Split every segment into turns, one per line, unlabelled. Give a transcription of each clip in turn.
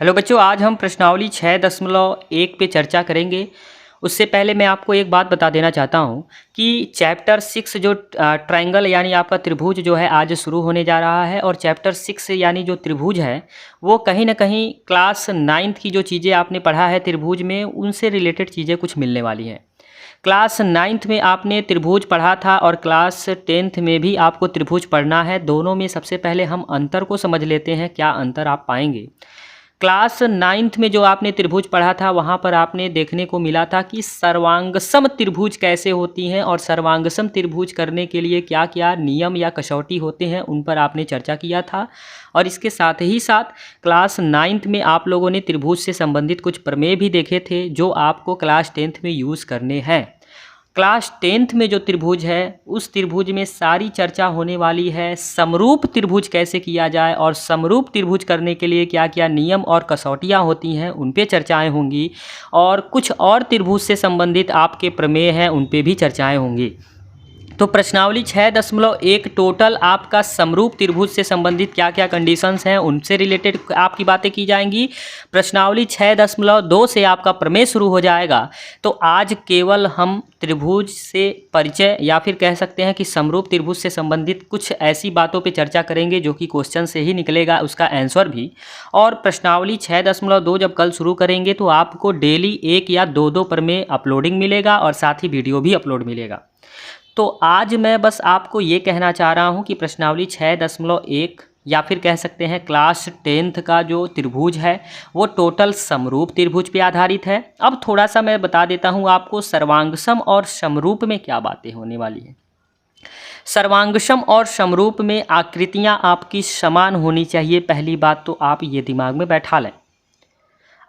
Hello बच्चों, आज हम प्रश्नावली 6.1 पे चर्चा करेंगे। उससे पहले मैं आपको एक बात बता देना चाहता हूँ कि चैप्टर 6 जो ट्रायंगल यानी आपका त्रिभुज जो है आज शुरू होने जा रहा है। और चैप्टर 6 यानी जो त्रिभुज है वो कहीं ना कहीं क्लास 9th की जो चीज़ें आपने पढ़ा है त्रिभुज में उनसे रिलेटेड चीज़ें कुछ मिलने वाली हैं। क्लास 9th में आपने त्रिभुज पढ़ा था और क्लास 10th में भी आपको त्रिभुज पढ़ना है। दोनों में सबसे पहले हम अंतर को समझ लेते हैं, क्या अंतर आप पाएंगे। क्लास 9th में जो आपने त्रिभुज पढ़ा था वहाँ पर आपने देखने को मिला था कि सर्वांगसम त्रिभुज कैसे होती हैं और सर्वांगसम त्रिभुज करने के लिए क्या क्या नियम या कसौटी होते हैं उन पर आपने चर्चा किया था। और इसके साथ ही साथ क्लास 9th में आप लोगों ने त्रिभुज से संबंधित कुछ प्रमेय भी देखे थे जो आपको क्लास 10th में यूज़ करने हैं। क्लास 10th में जो त्रिभुज है उस त्रिभुज में सारी चर्चा होने वाली है समरूप त्रिभुज कैसे किया जाए और समरूप त्रिभुज करने के लिए क्या क्या नियम और कसौटियाँ होती हैं उन पे चर्चाएं होंगी। और कुछ और त्रिभुज से संबंधित आपके प्रमेय हैं उन पे भी चर्चाएं होंगी। तो प्रश्नावली 6.1 टोटल आपका समरूप त्रिभुज से संबंधित क्या क्या कंडीशंस हैं उनसे रिलेटेड आपकी बातें की जाएंगी। प्रश्नावली 6.2 से आपका प्रमेय शुरू हो जाएगा। तो आज केवल हम त्रिभुज से परिचय या फिर कह सकते हैं कि समरूप त्रिभुज से संबंधित कुछ ऐसी बातों पे चर्चा करेंगे जो कि क्वेश्चन से ही निकलेगा उसका आंसर भी। और प्रश्नावली 6.2 जब कल शुरू करेंगे तो आपको डेली 1 या 2 प्रमेय अपलोडिंग मिलेगा और साथ ही वीडियो भी अपलोड मिलेगा। तो आज मैं बस आपको ये कहना चाह रहा हूँ कि प्रश्नावली 6.1 या फिर कह सकते हैं क्लास 10th का जो त्रिभुज है वो टोटल समरूप त्रिभुज पे आधारित है। अब थोड़ा सा मैं बता देता हूँ आपको सर्वांगसम और समरूप में क्या बातें होने वाली हैं। सर्वांगसम और समरूप में आकृतियाँ आपकी समान होनी चाहिए। पहली बात तो आप ये दिमाग में बैठा लें,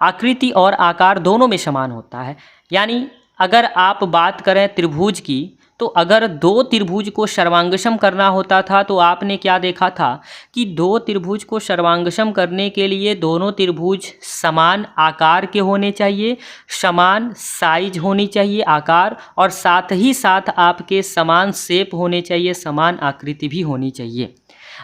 आकृति और आकार दोनों में समान होता है। यानी अगर आप बात करें त्रिभुज की तो अगर 2 त्रिभुज को सर्वांगसम करना होता था तो आपने क्या देखा था कि 2 त्रिभुज को सर्वांगसम करने के लिए दोनों त्रिभुज समान आकार के होने चाहिए, समान साइज होनी चाहिए आकार, और साथ ही साथ आपके समान शेप होने चाहिए, समान आकृति भी होनी चाहिए।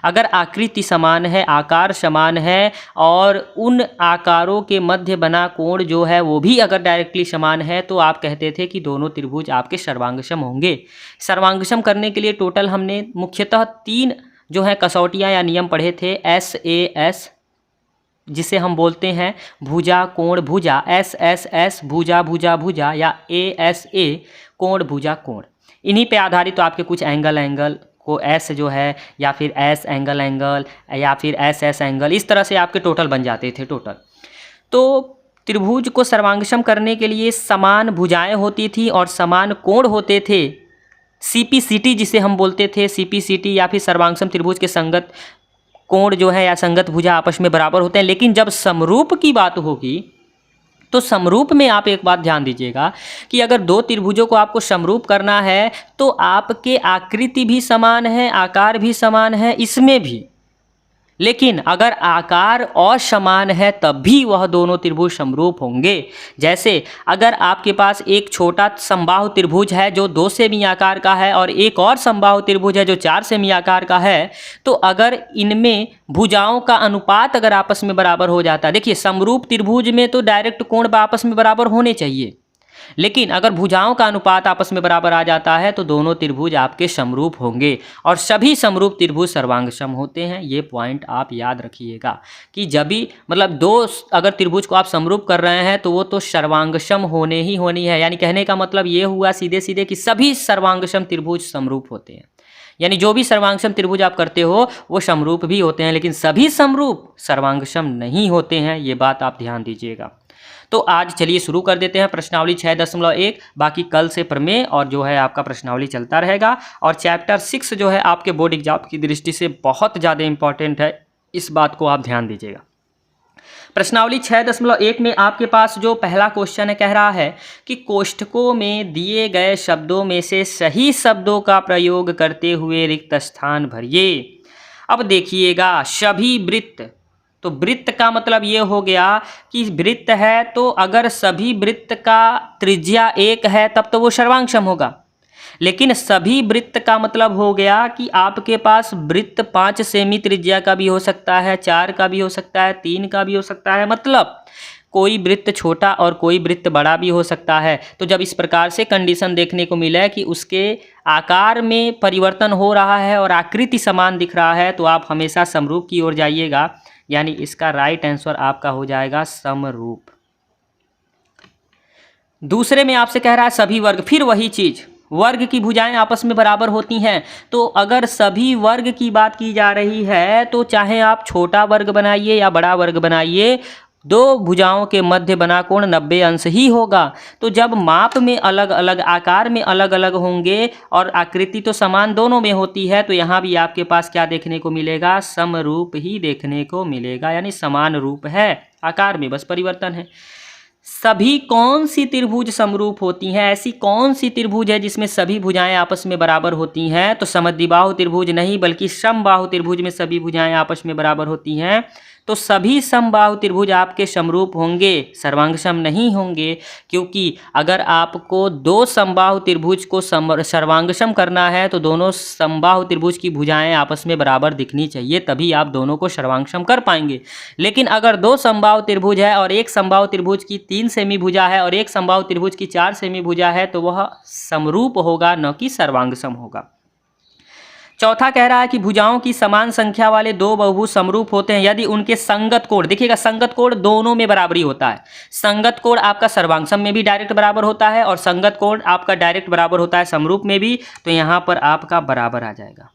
अगर आकृति समान है, आकार समान है और उन आकारों के मध्य बना कोण जो है वो भी अगर डायरेक्टली समान है तो आप कहते थे कि दोनों त्रिभुज आपके सर्वांगसम होंगे। सर्वांगसम करने के लिए टोटल हमने मुख्यतः 3 जो है कसौटियाँ या नियम पढ़े थे। SAS जिसे हम बोलते हैं भुजा कोण भुजा, SSS भुजा भुजा भुजा, या ASA कोण भुजा कोण। इन्हीं पे आधारित तो आपके कुछ एंगल को S जो है या फिर S एंगल या फिर SS एंगल, इस तरह से आपके टोटल बन जाते थे टोटल। तो त्रिभुज को सर्वांगसम करने के लिए समान भुजाएं होती थी और समान कोण होते थे। CPCT जिसे हम बोलते थे, CPCT या फिर सर्वांगसम त्रिभुज के संगत कोण जो है या संगत भुजा आपस में बराबर होते हैं। लेकिन जब समरूप की बात होगी तो समरूप में आप एक बात ध्यान दीजिएगा कि अगर 2 त्रिभुजों को आपको समरूप करना है तो आपके आकृति भी समान है, आकार भी समान है इसमें भी। लेकिन अगर आकार असमान है तब भी वह दोनों त्रिभुज समरूप होंगे। जैसे अगर आपके पास एक छोटा समबाहु त्रिभुज है जो 2 सेमी आकार का है और एक और समबाहु त्रिभुज है जो 4 सेमी आकार का है, तो अगर इनमें भुजाओं का अनुपात अगर आपस में बराबर हो जाता है, देखिए समरूप त्रिभुज में तो डायरेक्ट कोण आपस में बराबर होने चाहिए, लेकिन अगर भुजाओं का अनुपात आपस में बराबर आ जाता है तो दोनों त्रिभुज आपके समरूप होंगे। और सभी समरूप त्रिभुज सर्वांगसम होते हैं। ये पॉइंट आप याद रखिएगा कि जब भी मतलब 2 अगर त्रिभुज को आप समरूप कर रहे हैं तो वो तो सर्वांगसम होने ही होनी है। यानी कहने का मतलब ये हुआ सीधे सीधे कि सभी सर्वांगसम त्रिभुज समरूप होते हैं। यानी जो भी सर्वांगसम त्रिभुज आप करते हो वो समरूप भी होते हैं, लेकिन सभी समरूप सर्वांगसम नहीं होते हैं। ये बात आप ध्यान दीजिएगा। तो आज चलिए शुरू कर देते हैं प्रश्नावली 6.1। बाकी कल से प्रमेय और जो है आपका प्रश्नावली चलता रहेगा। और चैप्टर 6 जो है आपके बोर्ड एग्जाम की दृष्टि से बहुत ज़्यादा इंपॉर्टेंट है, इस बात को आप ध्यान दीजिएगा। प्रश्नावली 6.1 में आपके पास जो पहला क्वेश्चन है कह रहा है कि कोष्ठकों में दिए गए शब्दों में से सही शब्दों का प्रयोग करते हुए रिक्त स्थान भरिए। अब देखिएगा, सभी वृत्त, तो वृत्त का मतलब ये हो गया कि वृत्त है तो अगर सभी वृत्त का त्रिज्या 1 है तब तो वो सर्वांगसम होगा। लेकिन सभी वृत्त का मतलब हो गया कि आपके पास वृत्त 5 सेमी त्रिज्या का भी हो सकता है, 4 का भी हो सकता है, 3 का भी हो सकता है, मतलब कोई वृत्त छोटा और कोई वृत्त बड़ा भी हो सकता है। तो जब इस प्रकार से कंडीशन देखने को मिले कि उसके आकार में परिवर्तन हो रहा है और आकृति समान दिख रहा है, तो आप हमेशा समरूप की ओर जाइएगा, यानी इसका राइट आंसर आपका हो जाएगा समरूप। दूसरे में आपसे कह रहा है सभी वर्ग, फिर वही चीज, वर्ग की भुजाएं आपस में बराबर होती हैं। तो अगर सभी वर्ग की बात की जा रही है तो चाहे आप छोटा वर्ग बनाइए या बड़ा वर्ग बनाइए, दो भुजाओं के मध्य बना कोण 90 अंश ही होगा। तो जब माप में अलग अलग, आकार में अलग अलग होंगे और आकृति तो समान दोनों में होती है, तो यहाँ भी आपके पास क्या देखने को मिलेगा, समरूप ही देखने को मिलेगा, यानी समान रूप है, आकार में बस परिवर्तन है। सभी कौन सी त्रिभुज समरूप होती हैं, ऐसी कौन सी त्रिभुज है जिसमें सभी भुजाएं आपस में बराबर होती हैं? तो समद्विबाहु त्रिभुज नहीं, बल्कि समबाहु त्रिभुज में सभी भुजाएं आपस में बराबर होती हैं। तो सभी समबाहु त्रिभुज आपके समरूप होंगे, सर्वांगसम नहीं होंगे, क्योंकि अगर आपको दो समबाहु त्रिभुज को सर्वांगसम करना है तो दोनों समबाहु त्रिभुज की भुजाएं आपस में बराबर दिखनी चाहिए, तभी आप दोनों को सर्वांगसम कर पाएंगे। लेकिन अगर दो समबाहु त्रिभुज है और एक समबाहु त्रिभुज की 3 सेमी भुजा है और एक समबाहु त्रिभुज की 4 सेमी भुजा है, तो वह समरूप होगा, न कि सर्वांगसम होगा। चौथा कह रहा है कि भुजाओं की समान संख्या वाले दो बहुभुज समरूप होते हैं यदि उनके संगत कोण, देखिएगा संगत कोण दोनों में बराबरी होता है। संगत कोण आपका सर्वांगसम में भी डायरेक्ट बराबर होता है और संगत कोण आपका डायरेक्ट बराबर होता है समरूप में भी, तो यहां पर आपका बराबर आ जाएगा।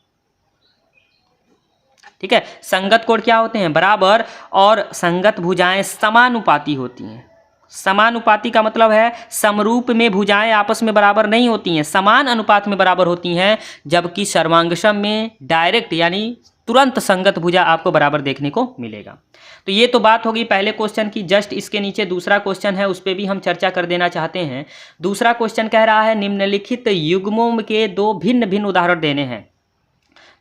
ठीक है, संगत कोण क्या होते हैं, बराबर, और संगत भुजाएं समानुपाती होती हैं। समानुपाती का मतलब है समरूप में भुजाएं आपस में बराबर नहीं होती हैं, समान अनुपात में बराबर होती हैं, जबकि सर्वांगसम में डायरेक्ट यानी तुरंत संगत भुजा आपको बराबर देखने को मिलेगा। तो ये तो बात होगी पहले क्वेश्चन की। जस्ट इसके नीचे दूसरा क्वेश्चन है, उस पर भी हम चर्चा कर देना चाहते हैं। दूसरा क्वेश्चन कह रहा है निम्नलिखित युग्मों के दो भिन्न भिन्न उदाहरण देने हैं।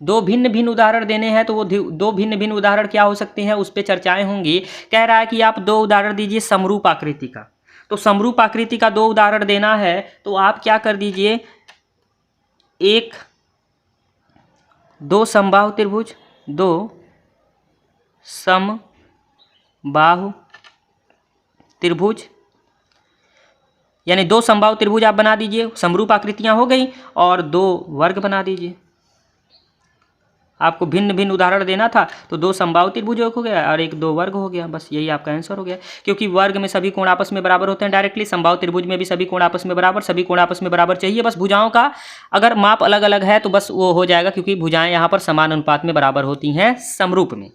दो भिन्न भिन्न उदाहरण देने हैं, तो वो दो भिन्न भिन्न उदाहरण क्या हो सकते हैं, उस पर चर्चाएं होंगी। कह रहा है कि आप दो उदाहरण दीजिए समरूप आकृति का। तो समरूप आकृति का दो उदाहरण देना है, तो आप क्या कर दीजिए, एक दो समबाहु त्रिभुज, दो समबाहु त्रिभुज, यानी दो समबाहु त्रिभुज आप बना दीजिए, समरूप आकृतियां हो गई, और दो वर्ग बना दीजिए। आपको भिन्न भिन्न उदाहरण देना था, तो दो समबाहु त्रिभुज हो गया और एक दो वर्ग हो गया, बस यही आपका आंसर हो गया। क्योंकि वर्ग में सभी कोण आपस में बराबर होते हैं डायरेक्टली, समबाहु त्रिभुज में भी सभी कोण आपस में बराबर, सभी कोण आपस में बराबर चाहिए, बस भुजाओं का अगर माप अलग अलग है तो बस वो हो जाएगा, क्योंकि भुजाएं यहाँ पर समान अनुपात में बराबर होती हैं समरूप में।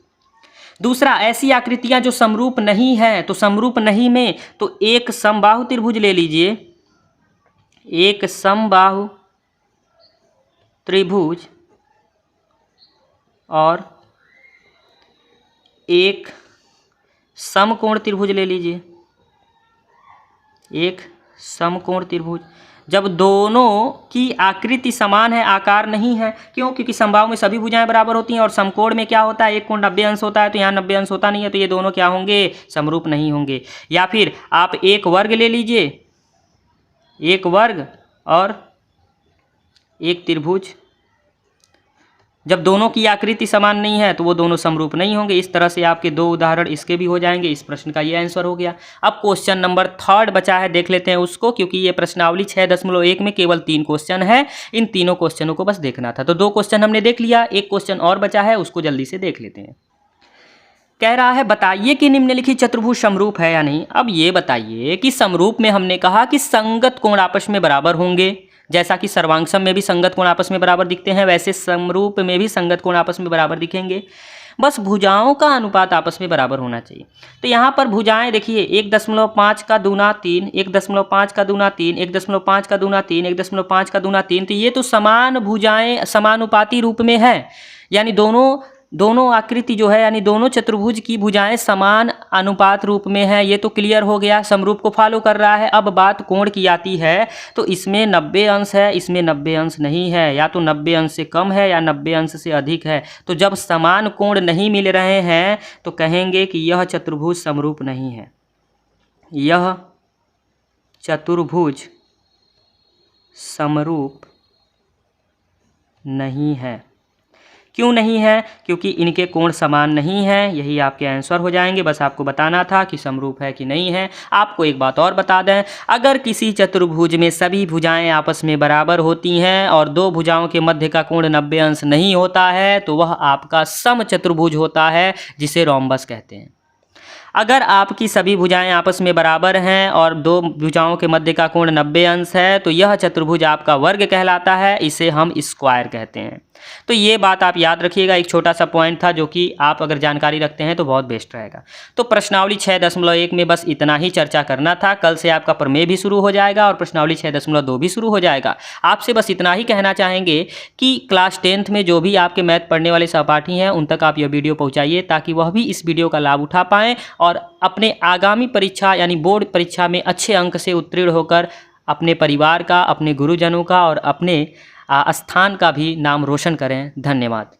दूसरा, ऐसी आकृतियां जो समरूप नहीं है, तो समरूप नहीं में तो एक समबाहु त्रिभुज ले लीजिए, एक समबाहु त्रिभुज और एक समकोण त्रिभुज ले लीजिए, एक समकोण त्रिभुज। जब दोनों की आकृति समान है, आकार नहीं है, क्यों, क्योंकि समबाहु में सभी भुजाएं बराबर होती हैं और समकोण में क्या होता है, एक कोण 90 अंश होता है, तो यहाँ 90 अंश होता नहीं है, तो ये दोनों क्या होंगे, समरूप नहीं होंगे। या फिर आप एक वर्ग ले लीजिए, एक वर्ग और एक त्रिभुज। जब दोनों की आकृति समान नहीं है तो वो दोनों समरूप नहीं होंगे। इस तरह से आपके दो उदाहरण इसके भी हो जाएंगे। इस प्रश्न का ये आंसर हो गया। अब क्वेश्चन नंबर 3 बचा है, देख लेते हैं उसको, क्योंकि ये प्रश्नावली 6.1 में केवल 3 क्वेश्चन है। इन तीनों क्वेश्चनों को बस देखना था। तो 2 क्वेश्चन हमने देख लिया, एक क्वेश्चन और बचा है, उसको जल्दी से देख लेते हैं। कह रहा है बताइए कि निम्नलिखित चतुर्भुज समरूप है या नहीं। अब ये बताइए कि समरूप में हमने कहा कि संगत कोण आपस में बराबर होंगे, जैसा कि सर्वांगसम में भी संगत कोण आपस में बराबर दिखते हैं, वैसे समरूप में भी संगत कोण आपस में बराबर दिखेंगे। बस भुजाओं का अनुपात आपस में बराबर होना चाहिए। तो यहाँ पर भुजाएं देखिए, 1.5 का दूना 3, 1.5 का दूना 3, 1.5 का दूना 3, 1.5 का दूना 3। तो ये तो समान भुजाएं समानुपाती रूप में है, यानी दोनों आकृति जो है, यानी दोनों चतुर्भुज की भुजाएं समान अनुपात रूप में है। ये तो क्लियर हो गया, समरूप को फॉलो कर रहा है। अब बात कोण की आती है, तो इसमें 90 अंश है, इसमें 90 अंश नहीं है, या तो 90 अंश से कम है या 90 अंश से अधिक है। तो जब समान कोण नहीं मिल रहे हैं तो कहेंगे कि यह चतुर्भुज समरूप नहीं है, यह चतुर्भुज समरूप नहीं है। क्यों नहीं है? क्योंकि इनके कोण समान नहीं हैं। यही आपके आंसर हो जाएंगे। बस आपको बताना था कि समरूप है कि नहीं है। आपको एक बात और बता दें, अगर किसी चतुर्भुज में सभी भुजाएं आपस में बराबर होती हैं और दो भुजाओं के मध्य का कोण 90 अंश नहीं होता है तो वह आपका समचतुर्भुज होता है, जिसे रोम्बस कहते हैं। अगर आपकी सभी भुजाएं आपस में बराबर हैं और दो भुजाओं के मध्य का कोण 90 अंश है तो यह चतुर्भुज आपका वर्ग कहलाता है। इसे हम स्क्वायर कहते हैं। तो ये बात आप याद रखिएगा। एक छोटा सा पॉइंट था जो कि आप अगर जानकारी रखते हैं तो बहुत बेस्ट रहेगा। तो प्रश्नावली 6.1 में बस इतना ही चर्चा करना था। कल से आपका प्रमेय भी शुरू हो जाएगा और प्रश्नावली 6.2 भी शुरू हो जाएगा। आपसे बस इतना ही कहना चाहेंगे कि क्लास 10th में जो भी आपके मैथ पढ़ने वाले सहपाठी हैं उन तक आप यह वीडियो पहुँचाइए ताकि वह भी इस वीडियो का लाभ उठा पाएँ और अपने आगामी परीक्षा यानी बोर्ड परीक्षा में अच्छे अंक से उत्तीर्ण होकर अपने परिवार का, अपने गुरुजनों का और अपने स्थान का भी नाम रोशन करें। धन्यवाद।